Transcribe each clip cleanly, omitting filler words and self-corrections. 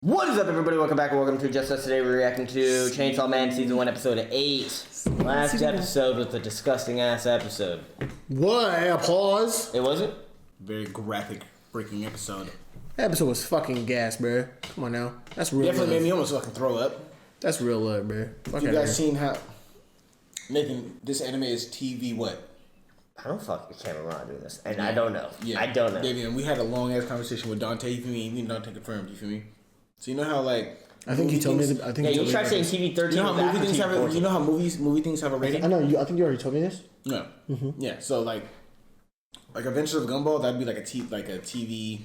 What is up, everybody? Welcome back and welcome to Just Us. Today we're reacting to Chainsaw Man Season 1, Episode 8. Last episode was a disgusting-ass episode. What? A pause? It wasn't? Very graphic, breaking episode. That episode was fucking gas, bro. Come on now. That's real Definitely love. made me almost fucking throw up. That's real love, bro. Fuck You outta guys here. seen how... Nathan, this anime is TV what? I don't fucking can't remember how to do this. And I don't know. Yeah. I don't know. David, and we had a long-ass conversation with Dante, you feel me? Even Dante confirmed, you feel me? So you know how, like... I think you told me. I think Yeah, you you told tried me. saying TV 13 You know how movie things have a, you know how movie things have a rating? I know. I think you already told me this. No. Mm-hmm. Yeah, so like Adventures of Gumball, that'd be like a TV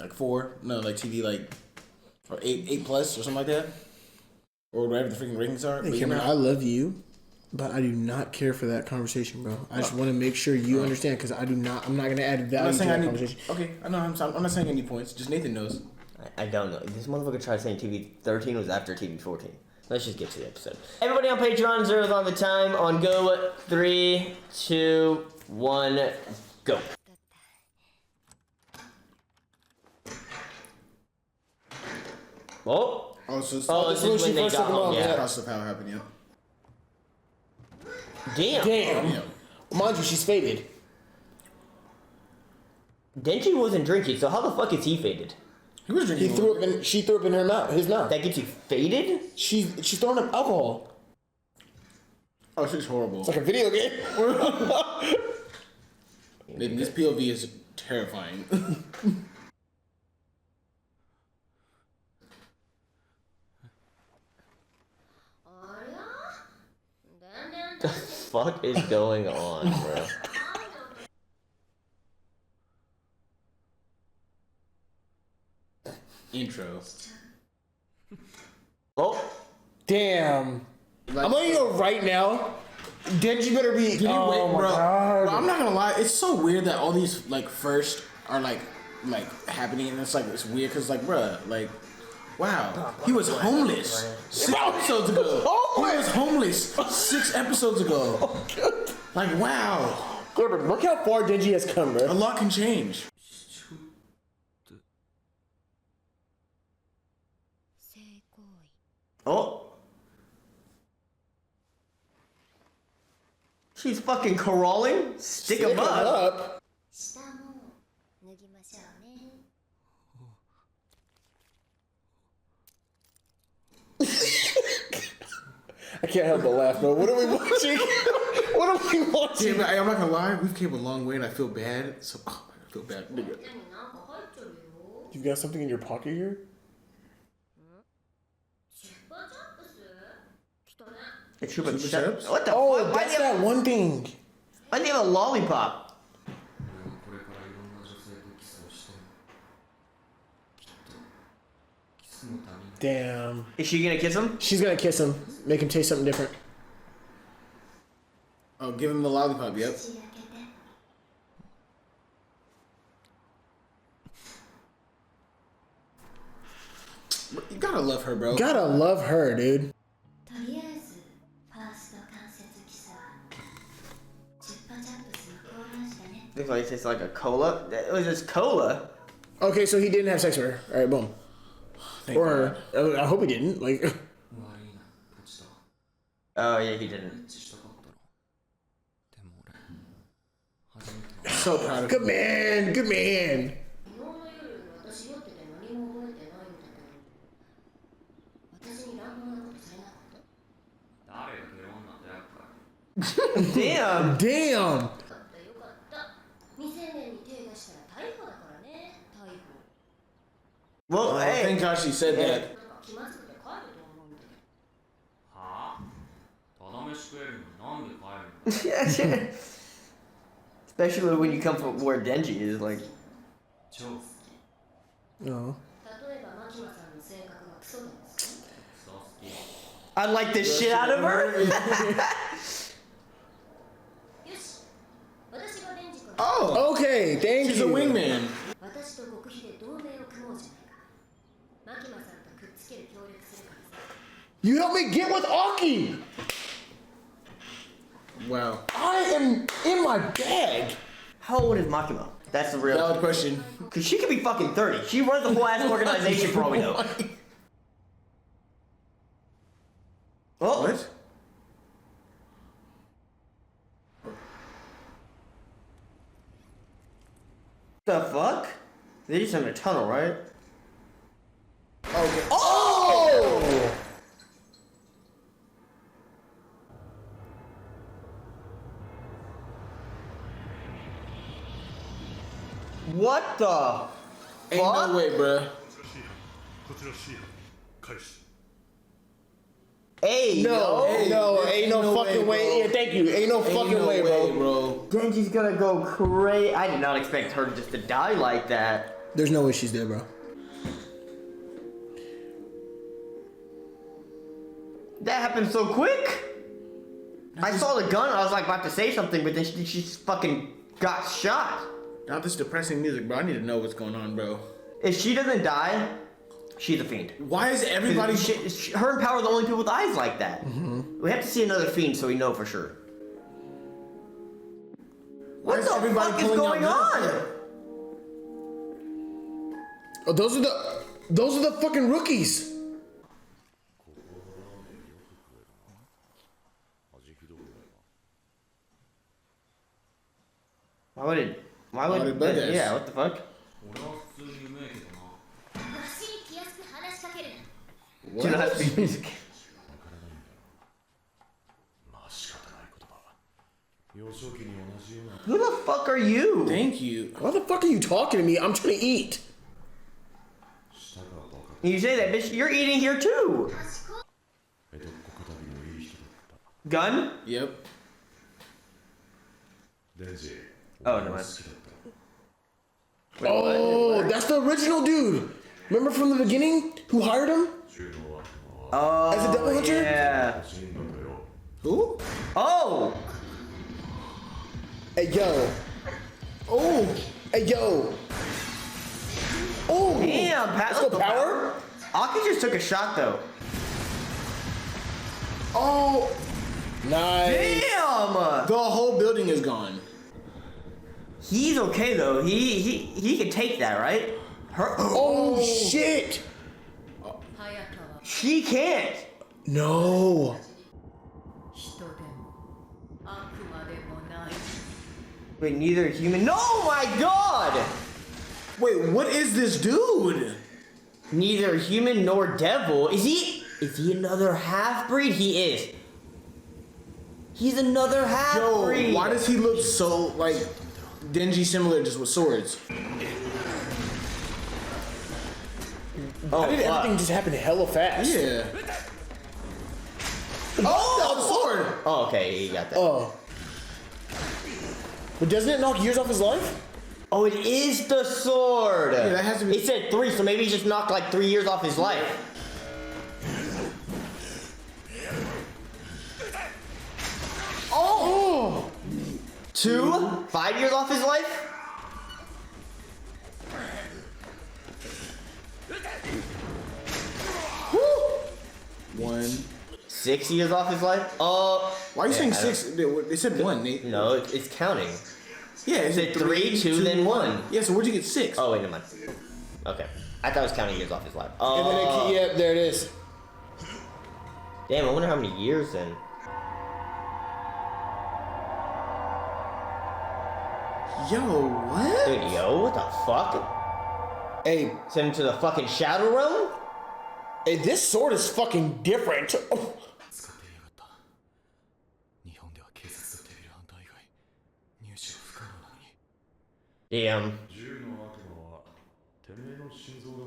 like 4. No, like TV like or 8 plus or something like that. Or whatever the freaking ratings are. Hey, But Cameron, you know, I love you, but I do not care for that conversation, bro. I just want to make sure you understand because I do not. I'm not gonna add I'm value not to saying that I need, conversation. okay, I know I'm not saying any points. Just Nathan knows. I don't know. This motherfucker tried saying TV 13 was after TV 14. Let's just get to the episode. Everybody on Patreon, zeros on the time. On go, 3, 2, 1, go. Oh. Oh, This is when they got home. Yeah, Yeah. process of how it happened. Yeah. Damn. Damn. Yeah. Mind you, she's faded. Denji wasn't drinking, so how the fuck is he faded? He was drinking. She threw up in her mouth. His mouth. That gets you faded? She's throwing up alcohol. Oh, she's horrible. It's like a video game. Nathan, this POV is terrifying. The fuck is going on, bro? Intro. Oh. Damn. Like, I'm letting you know right now. Denji better be. Can you oh wait, my bro? God. Bro, I'm not gonna lie. It's so weird that all these like first are like happening, and it's like it's weird because like, bruh, like, wow, he was homeless 6 episodes ago. He was homeless 6 episodes ago. Like, wow, Corbin, look how far Denji has come, a bro. lot can change. Oh. She's fucking crawling? Stick 'em up. 下も脱ぎましょうね。 I can't help but laugh, bro. What are we watching? What are we watching? Yeah, but I'm not gonna lie. We've came a long way, and I feel bad. So I feel bad. Nigga. でもなんか入ってるよ。 You've got something in your pocket here? チュッパチャップス？来たね。 A Chupa Chupa Chups? Chups? What the Oh, fuck? Why that's do you have, that one thing. why do you have a lollipop? Damn. Is she gonna kiss him? She's gonna kiss him, make him taste something different. Oh, give him the lollipop. Yep. 口開けて。 You gotta love her, bro. Gotta love her, dude. とりあえずファースト関節キスはチュッパチャップスの考案したね。 Looks like it tastes like a cola. It was just cola. Okay, so he didn't have sex with her. All right, boom. Thank Or God. I hope he didn't. Like, Oh yeah, he didn't. So proud of good him. man, good man. 昨日の夜私酔ってて何も覚えてないんだけど私に乱暴なことされなかった Damn. Damn. よかったよかった未成年に手出したら逮捕だからね逮捕 Well, Oh, hey. thank God she said that. なんか気まずくて帰ると思うんだけど Yeah, yeah. Especially when you come from where Denji is, like. No. 例えばマキマさんの性格がクソでも好き I like the shit out of her. よし私がデンジ君 Oh, Okay, thank she's you. a wingman. 私と極秘で同盟を組もうじゃないかマキマさんとくっつける協力するからさ You helped me get with Aki. Wow. I am in my bag. How old is Makima? That's the real. Valid question. Because she could be fucking 30. She runs the whole ass organization for all we know. The fuck? They just in a tunnel, right? Okay. Oh! What the Ain't fuck? no way, bruh. Hey, No, yo. ain't no fucking way. Yeah, thank you. Ain't no fucking way, bro. Denji's gonna go crazy. I did not expect her just to die like that. There's no way she's dead, bro. That happened so quick. I saw the gun. I was like about to say something, but then she fucking got shot. Not this depressing music, bro. I need to know what's going on, bro. If she doesn't die, she's a fiend. Why is everybody... Her and Power are the only people with eyes like that. Mm-hmm. We have to see another fiend so we know for sure. Why What is the everybody fuck is pulling out going guns? on? Oh, those are the fucking rookies. Why would it bug us? yeah, what the fuck? わしに気安く話しかけるな Do you not speak music? Who the fuck are you? Thank you. Why the fuck are you talking to me? I'm trying to eat. You say that, bitch. You're eating here too. Gun? Yep. Oh, never mind. Oh, that's the original dude. Remember from the beginning who hired him? Oh, As a devil hunter? yeah. Who? Oh! Hey, yo. Oh. Hey, yo. Oh. Damn, Pat. Let's go, Power. Aki just took a shot though. Oh. Nice. Damn! The whole building is gone. He's okay though. He can take that, right? Her. Oh, shit. 早川 She can't. No. 人でも悪魔でもない Wait, neither human. No, my God! Wait, what is this dude? Neither human nor devil. Is he another half breed? He is. He's another half Yo, breed. why does he look so like Denji similar just with swords? Oh, How did fuck. everything just happen hella fast? Yeah. Oh, Sword. Oh, okay, you got that. Oh. But doesn't it knock years off his life? Oh, it is the sword. Yeah, that has to be- It said 3, so maybe he just knocked like 3 years off his life. Oh. 2? 5 years off his life? One. 6 years off his life? Why are you saying I don't- 6? They said 1, Nate. No, it's counting. Yeah, It said 3, 2, then 1. Yeah, so where'd you get 6? Oh, wait, never mind. Okay. I thought it was counting years off his life. Oh, And then yeah, there it is. damn, I wonder how many years then. Yo, what? Dude, yo, what the fuck? Hey, Send him to the fucking Shadow Realm? hey, this sword is fucking different. Oh. 使っていやがった日本では警察とテレビハンター以外入手は不可能なのに Damn.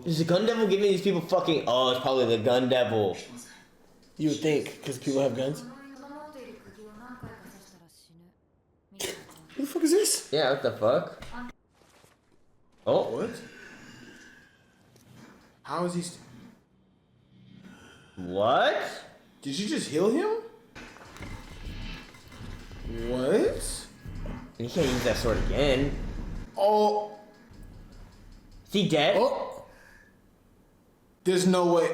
Is the gun devil giving these people fucking... Oh, it's probably the gun devil. You would think, because people have guns. その持っている釘を何回か刺したら死ぬみたいな Who the fuck is this? Yeah, what the fuck? Oh, What? How is he? what? Did you just heal him? What? You can't use that sword again. Oh, Is he dead? Oh. there's no way.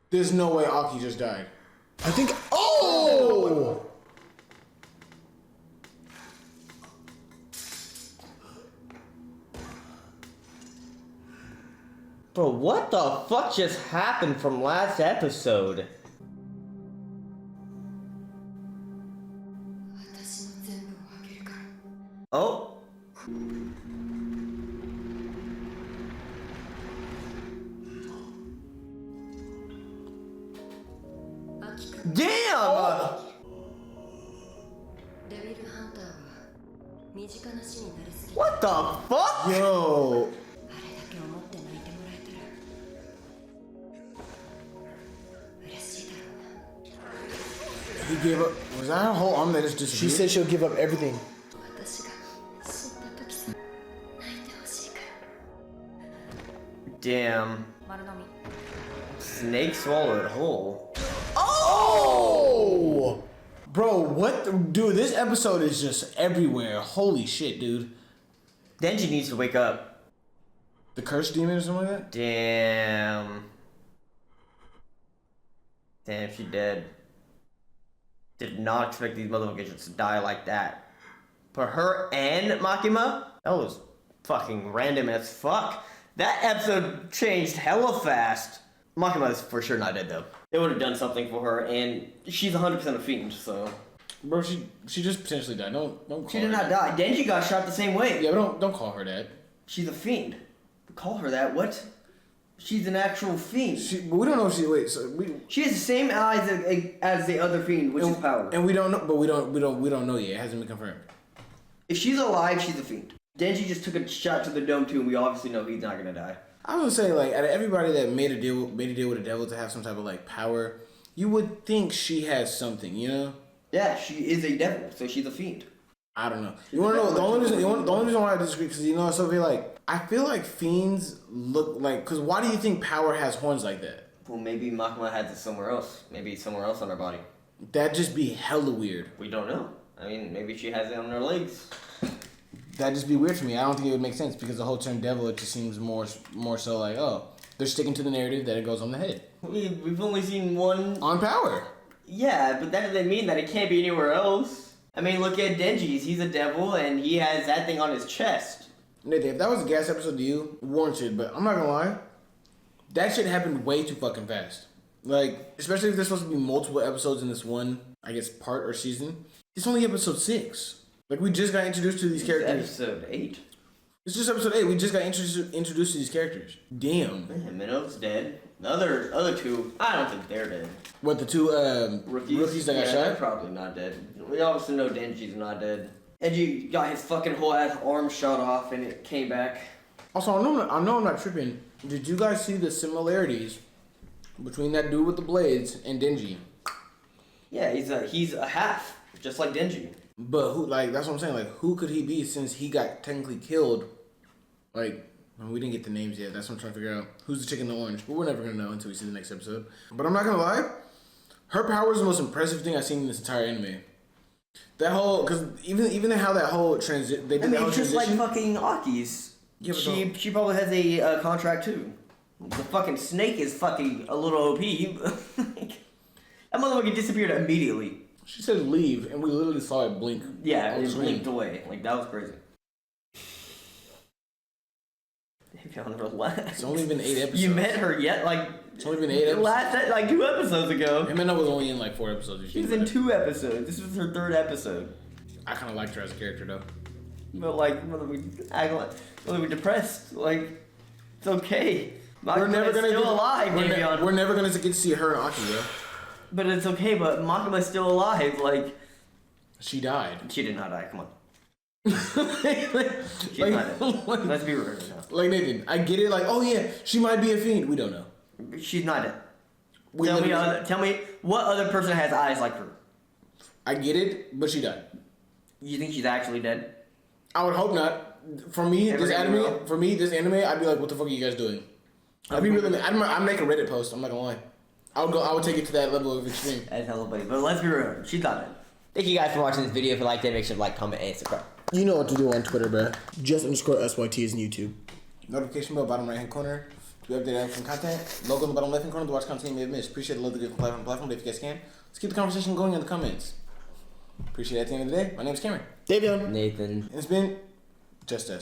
There's no way Aki just died. I think. Oh! Bro, what the fuck just happened from last episode? 私の全部をあげるから Oh. Damn! デビルハンターは身近な死になりすぎて What the fuck? Yo, あれだけ思って泣いてもらえたら嬉しいだろうな he gave up. Was that her whole arm that just She disappeared? said she'll give up everything. 私が死んだ時さ泣いてほしいから Damn. 丸飲み Snake swallowed whole. Oh! Bro, what? Dude, this episode is just everywhere. Holy shit, dude. Denji needs to wake up. The curse demon or something like that? Damn. Damn, she dead. Did not expect these motherfuckers to die like that. For her and Makima? That was fucking random as fuck. That episode changed hella fast. Makima is for sure not dead though. They would have done something for her, and she's 100% a fiend, so. Bro, she just potentially died. Don't call She her did not that. die. Denji got shot the same way. Yeah, but don't call her that. She's a fiend. Call her that? What? She's an actual fiend. But we don't know if she. Wait, so She has the same eyes as the other fiend, which is power. and we don't know, but we don't know yet. It hasn't been confirmed. If she's alive, she's a fiend. Denji just took a shot to the dome too, and we obviously know he's not gonna die. I was gonna say, like, out of everybody that made a deal with the devil to have some type of like power, you would think she has something, you know? Yeah, she is a devil, so she's a fiend. I don't know. You wanna know the only reason why I disagree, because you know, so I feel like fiends look like, because why do you think power has horns like that? Well, maybe Makima has it somewhere else. Maybe somewhere else on her body. That'd just be hella weird. We don't know. I mean, maybe she has it on her legs. That'd just be weird to me. I don't think it would make sense because the whole term devil, it just seems more so like, oh, they're sticking to the narrative that it goes on the head. We've only seen one. On power. Yeah, but that doesn't mean that it can't be anywhere else. I mean, look at Denji's. He's a devil, and he has that thing on his chest. Nathan, if that was a gas episode to you, warranted, but I'm not gonna lie, that shit happened way too fucking fast. Like, especially if there's supposed to be multiple episodes in this one, I guess, part or season. It's only episode 6. Like, we just got introduced to these characters. Episode 8. It's just episode 8. We just got introduced to these characters. Damn. Man, Minnow's dead. The other two, I don't think they're dead. What, the two rookies that got They're shot? probably not dead. We obviously know Denji's not dead. Denji got his fucking whole ass arm shot off and it came back. Also, I know I'm not tripping. Did you guys see the similarities between that dude with the blades and Denji? Yeah, he's a half, just like Denji. But who, like, that's what I'm saying. Like, who could he be since he got technically killed? Like, we didn't get the names yet. That's what I'm trying to figure out. Who's the chick in the orange? But we're never going to know until we see the next episode. But I'm not going to lie. Her power is the most impressive thing I've seen in this entire anime. That whole, because even how that whole transition, they did that whole it's just transition. like fucking Aki's. Yeah, but she probably has a contract too. The fucking snake is fucking a little OP. That motherfucker disappeared immediately. She said leave, and we literally saw it blink. Yeah, on it the screen. blinked away. Like, that was crazy. Damn, relax. It's only been 8 episodes. You met her yet? Like, It's only been 8 episodes. like 2 episodes ago. Himena was only in like 4 episodes. She was in 2 episodes. This was her 3rd episode. I kind of liked her as a character though. But like, we're depressed. Like, it's okay. We're never gonna still get, alive, Davion. we're never gonna get to see her and Aki, bro. But it's okay. But Makima's still alive. Like, She died. she did not die. Come on. She's not dead. Let's be real right now. Like Nathan, I get it. Like, oh yeah, she might be a fiend. We don't know. She's not dead. We Tell me what other person has eyes like her. I get it, but she died. You think she's actually dead? I would hope not. For me, Ever this gonna anime. know? For me, this anime, I'd be like, what the fuck are you guys doing? I'd be really. I'd make a Reddit post. I'm not gonna lie. I would take it to that level of extreme. That's hella funny. But let's be real. She's not dead. Thank you guys for watching this video. If you liked it, make sure to like, comment, and subscribe. You know what to do on Twitter, bruh. Just_SYT is on YouTube. Notification bell bottom right hand corner. We update from content. Logo in the bottom left hand corner to watch content you may have missed. Appreciate the love to give the platform if you guys can. Let's keep the conversation going in the comments. Appreciate it at the end of the day. My name is Cameron. Davion. Nathan. And it's been just us.